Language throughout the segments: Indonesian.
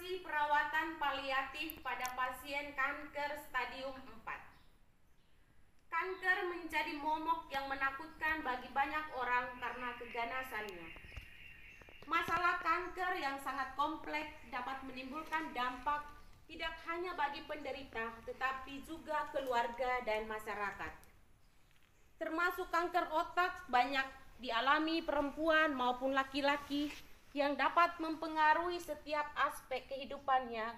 Informasi perawatan paliatif pada pasien kanker stadium 4. Kanker menjadi momok yang menakutkan bagi banyak orang karena keganasannya. Masalah kanker yang sangat kompleks dapat menimbulkan dampak tidak hanya bagi penderita, tetapi juga keluarga dan masyarakat. Termasuk kanker otak banyak dialami perempuan maupun laki-laki yang dapat mempengaruhi setiap aspek kehidupannya,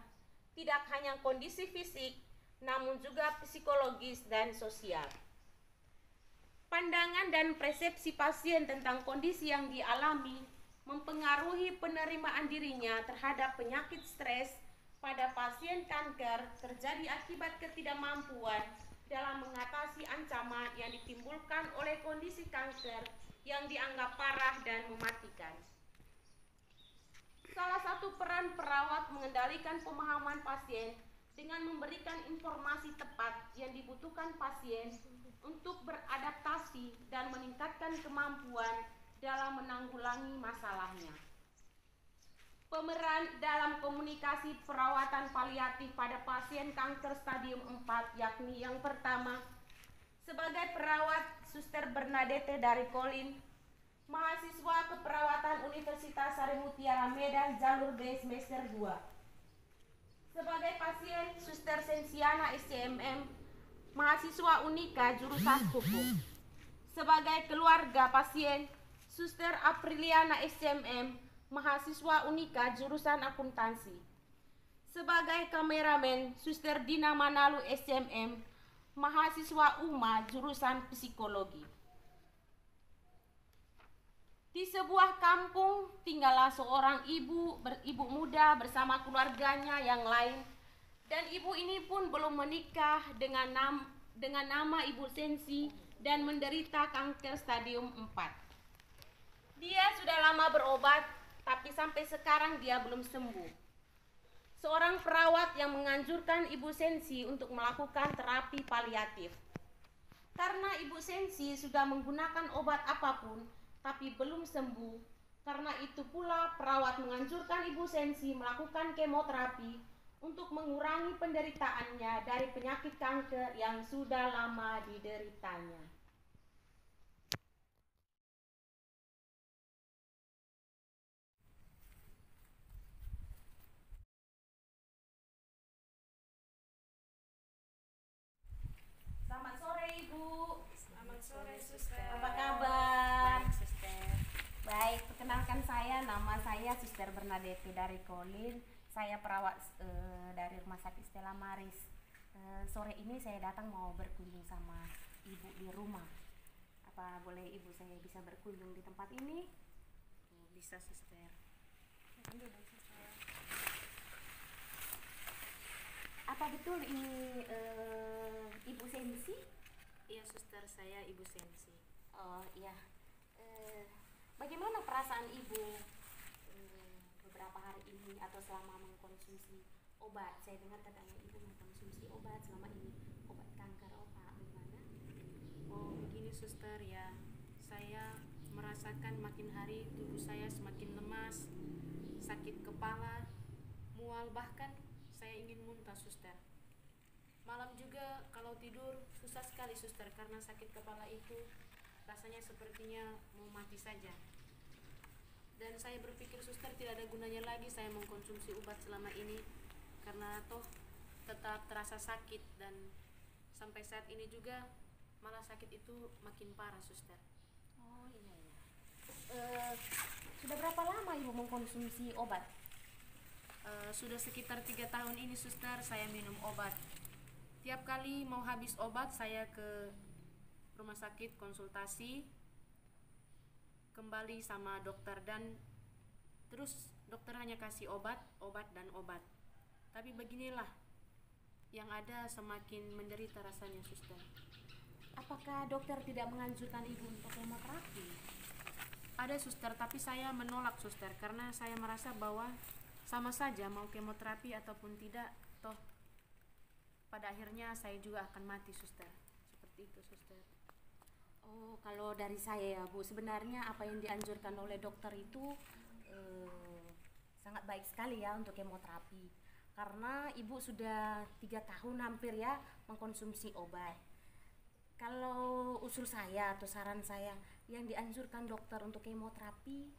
tidak hanya kondisi fisik, namun juga psikologis dan sosial. Pandangan dan persepsi pasien tentang kondisi yang dialami mempengaruhi penerimaan dirinya terhadap penyakit stres pada pasien kanker terjadi akibat ketidakmampuan dalam mengatasi ancaman yang ditimbulkan oleh kondisi kanker yang dianggap parah dan mematikan. Salah satu peran perawat mengendalikan pemahaman pasien dengan memberikan informasi tepat yang dibutuhkan pasien untuk beradaptasi dan meningkatkan kemampuan dalam menanggulangi masalahnya. Pemeran dalam komunikasi perawatan paliatif pada pasien kanker stadium 4 yakni yang pertama, sebagai perawat Suster Bernadette dari Kolin, mahasiswa keperawatan Universitas Sari Mutiara Medan jalur B semester 2. Sebagai pasien Suster Sensiana SCMM, mahasiswa Unika jurusan hukum. Sebagai keluarga pasien Suster Apriliana SCMM, mahasiswa Unika jurusan akuntansi. Sebagai kameramen Suster Dina Manalu SCMM, mahasiswa UMA jurusan psikologi. Di sebuah kampung tinggallah seorang ibu muda bersama keluarganya yang lain, dan ibu ini pun belum menikah dengan nama Ibu Sensi dan menderita kanker stadium 4. Dia sudah lama berobat, tapi sampai sekarang dia belum sembuh. Seorang perawat yang menganjurkan Ibu Sensi untuk melakukan terapi paliatif. Karena Ibu Sensi sudah menggunakan obat apapun, tapi belum sembuh. Karena itu pula perawat menganjurkan Ibu Sensi melakukan kemoterapi untuk mengurangi penderitaannya dari penyakit kanker yang sudah lama dideritanya. Selamat sore Ibu. Selamat sore Suster. Apa kabar? Baik Suster. Baik, perkenalkan nama saya Suster Bernadette dari Kolin. Saya perawat dari Rumah Sakit Stella Maris. Sore ini saya datang mau berkunjung sama Ibu di rumah. Apa boleh Ibu saya bisa berkunjung di tempat ini? Oh, bisa Suster. Apa betul ini Ibu Sensi? Iya Suster, saya Ibu Sensi. Oh iya. Bagaimana perasaan Ibu beberapa hari ini atau selama mengkonsumsi obat? Saya dengar katanya Ibu mengkonsumsi obat selama ini, obat kanker otak, bagaimana? Oh begini Suster ya, saya merasakan makin hari tubuh saya semakin lemas, sakit kepala, mual, bahkan saya ingin muntah Suster. Malam juga kalau tidur susah sekali Suster karena sakit kepala itu rasanya sepertinya mau mati saja. Dan saya berpikir Suster tidak ada gunanya lagi saya mengkonsumsi obat selama ini karena toh tetap terasa sakit, dan sampai saat ini juga malah sakit itu makin parah Suster. Oh iya. Sudah berapa lama Ibu mengkonsumsi obat? Sudah sekitar 3 tahun ini Suster saya minum obat. Tiap kali mau habis obat saya ke rumah sakit konsultasi kembali sama dokter, dan terus dokter hanya kasih obat dan obat. Tapi beginilah, yang ada semakin menderita rasanya Suster. Apakah dokter tidak menganjurkan Ibu untuk kemoterapi? Ada Suster, tapi saya menolak Suster karena saya merasa bahwa sama saja mau kemoterapi ataupun tidak, toh pada akhirnya saya juga akan mati Suster. Seperti itu Suster. Oh, kalau dari saya ya Bu, sebenarnya apa yang dianjurkan oleh dokter itu sangat baik sekali ya untuk kemoterapi, karena ibu sudah 3 tahun hampir ya mengkonsumsi obat. Kalau usul saya atau saran saya, yang dianjurkan dokter untuk kemoterapi,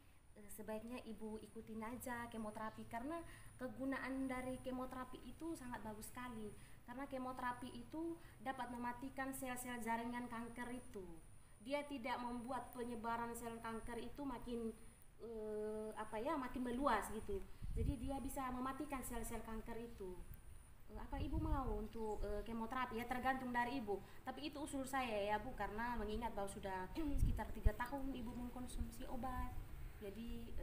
sebaiknya ibu ikutin aja kemoterapi, karena kegunaan dari kemoterapi itu sangat bagus sekali, karena kemoterapi itu dapat mematikan sel-sel jaringan kanker itu. Dia tidak membuat penyebaran sel kanker itu makin makin meluas gitu. Jadi dia bisa mematikan sel-sel kanker itu. Apa ibu mau untuk kemoterapi? Ya tergantung dari ibu. Tapi itu usul saya ya Bu, karena mengingat bahwa sudah sekitar 3 tahun ibu mengkonsumsi obat. Jadi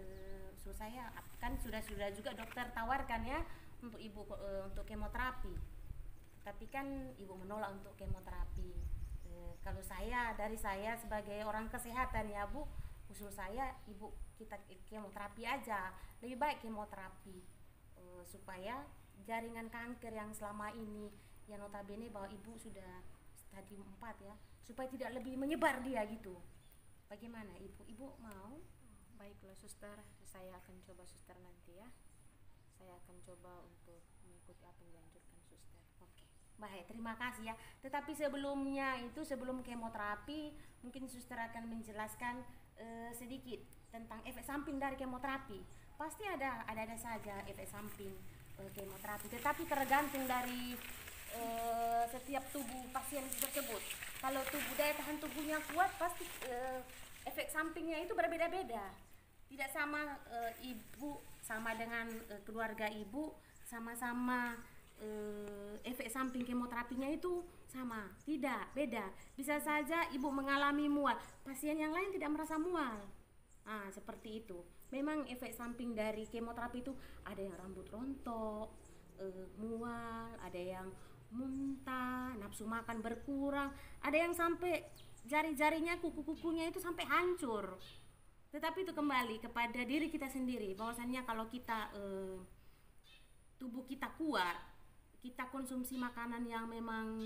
usul saya kan sudah juga dokter tawarkan ya untuk ibu untuk kemoterapi. Tapi kan ibu menolak untuk kemoterapi. Kalau dari saya sebagai orang kesehatan ya Bu, usul saya ibu kita kemoterapi aja, lebih baik kemoterapi supaya jaringan kanker yang selama ini yang notabene bahwa ibu sudah stadium 4 ya, supaya tidak lebih menyebar dia gitu. Bagaimana ibu mau? Baiklah suster, saya akan coba suster nanti ya. Saya akan coba untuk mengikuti apa yang dianjurkan suster. Oke, baik, terima kasih ya. Tetapi sebelumnya itu, sebelum kemoterapi, mungkin suster akan menjelaskan sedikit tentang efek samping dari kemoterapi. Pasti ada saja efek samping kemoterapi, tetapi tergantung dari setiap tubuh pasien tersebut. Kalau daya tahan tubuhnya kuat, pasti efek sampingnya itu berbeda-beda. Tidak sama ibu sama dengan keluarga ibu sama-sama efek samping kemoterapinya itu sama, tidak, beda. Bisa saja ibu mengalami mual, pasien yang lain tidak merasa mual. Seperti itu. Memang efek samping dari kemoterapi itu ada yang rambut rontok, mual, ada yang muntah, nafsu makan berkurang, ada yang sampai jari-jarinya, kuku-kukunya itu sampai hancur. Tetapi itu kembali kepada diri kita sendiri, bahwasannya kalau kita tubuh kita kuat, kita konsumsi makanan yang memang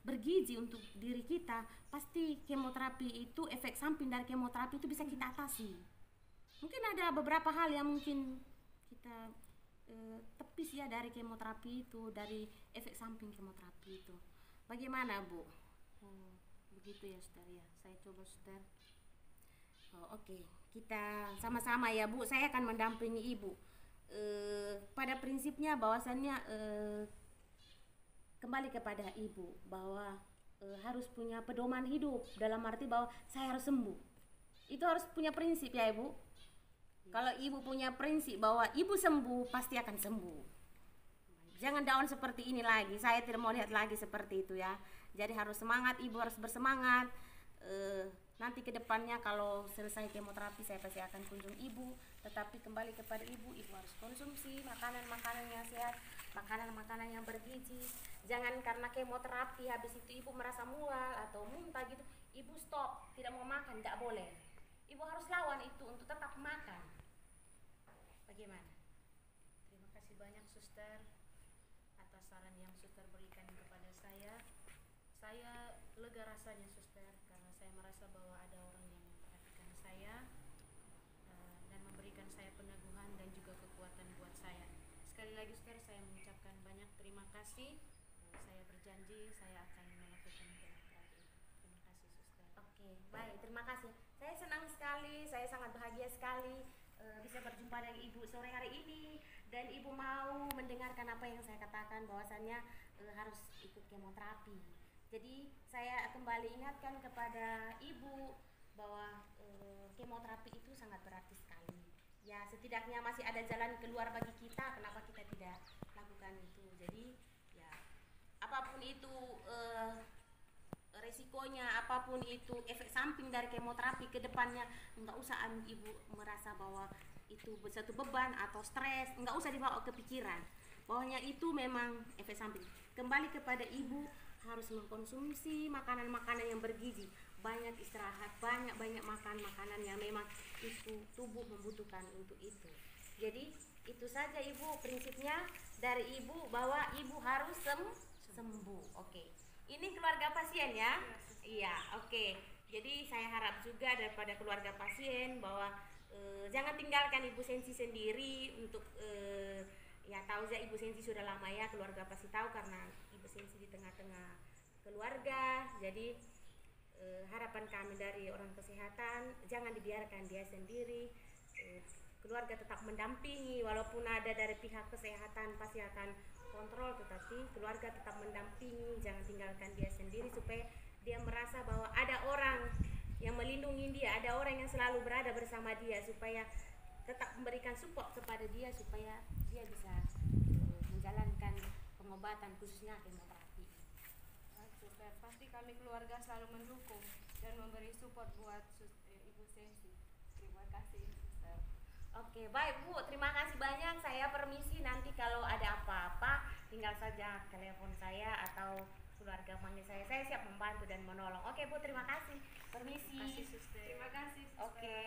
bergizi untuk diri kita, pasti kemoterapi itu, efek samping dari kemoterapi itu bisa kita atasi. Mungkin ada beberapa hal yang mungkin kita tepis ya dari kemoterapi itu, dari efek samping kemoterapi itu. Bagaimana Bu? Begitu ya suster ya, saya coba suster. Oke, kita sama-sama ya Bu, saya akan mendampingi ibu. Pada prinsipnya bahwasannya kembali kepada ibu bahwa harus punya pedoman hidup, dalam arti bahwa saya harus sembuh. Itu harus punya prinsip ya Ibu. Kalau ibu punya prinsip bahwa ibu sembuh, pasti akan sembuh. Jangan down seperti ini lagi, saya tidak mau lihat lagi seperti itu ya. Jadi harus semangat, ibu harus bersemangat. Nanti ke depannya kalau selesai kemoterapi saya pasti akan kunjung ibu. Tetapi kembali kepada ibu harus konsumsi makanan-makanan yang sehat, makanan-makanan yang bergizi. Jangan karena kemoterapi habis itu ibu merasa mual atau muntah gitu, ibu stop, tidak mau makan, tidak boleh. Ibu harus lawan itu untuk tetap makan. Bagaimana? Terima kasih banyak suster atas saran yang suster berikan kepada saya. Saya lega rasanya suster, karena saya merasa bahwa ada orang yang memperhatikan saya dan memberikan saya peneguhan dan juga kekuatan buat saya. Sekali lagi suster, saya mengucapkan banyak terima kasih. Saya berjanji saya akan melakukan kemoterapi. Terima kasih suster. Oke, baik, terima kasih. Saya senang sekali, saya sangat bahagia sekali bisa berjumpa dengan ibu sore hari ini, dan ibu mau mendengarkan apa yang saya katakan bahwasannya harus ikut kemoterapi. Jadi saya kembali ingatkan kepada ibu bahwa kemoterapi itu sangat berarti sekali. Ya setidaknya masih ada jalan keluar bagi kita, kenapa kita tidak lakukan itu. Jadi ya apapun itu resikonya, apapun itu efek samping dari kemoterapi ke depannya, enggak usah ibu merasa bahwa itu satu beban atau stres, enggak usah dibawa ke pikiran bahwanya itu memang efek samping. Kembali kepada ibu harus mengkonsumsi makanan-makanan yang bergizi, banyak istirahat, banyak makan makanan yang memang itu tubuh membutuhkan untuk itu. Jadi itu saja ibu prinsipnya dari ibu, bahwa ibu harus sembuh. Oke. Ini keluarga pasien ya? Iya, oke. Jadi saya harap juga daripada keluarga pasien bahwa jangan tinggalkan Ibu Sensi sendiri untuk ya tahu saja Ibu Sensi sudah lama ya, keluarga pasti tahu karena Ibu Sensi di tengah-tengah keluarga. Jadi harapan kami dari orang kesehatan, jangan dibiarkan dia sendiri, keluarga tetap mendampingi, walaupun ada dari pihak kesehatan pasti akan kontrol, tetapi keluarga tetap mendampingi, jangan tinggalkan dia sendiri supaya dia merasa bahwa ada orang yang melindungi dia, ada orang yang selalu berada bersama dia, supaya tetap memberikan support kepada dia supaya dia bisa menjalankan pengobatan khususnya kemoterapi. Suster, pasti kami keluarga selalu mendukung dan memberi support buat Ibu Sensi. Terima kasih, Suster. Oke, baik Bu, terima kasih banyak. Saya permisi, nanti kalau ada apa-apa tinggal saja telepon saya atau keluarga panggil saya siap membantu dan menolong. Oke Bu, terima kasih. Permisi. Terima kasih, Suster. Terima kasih, Suster. Oke.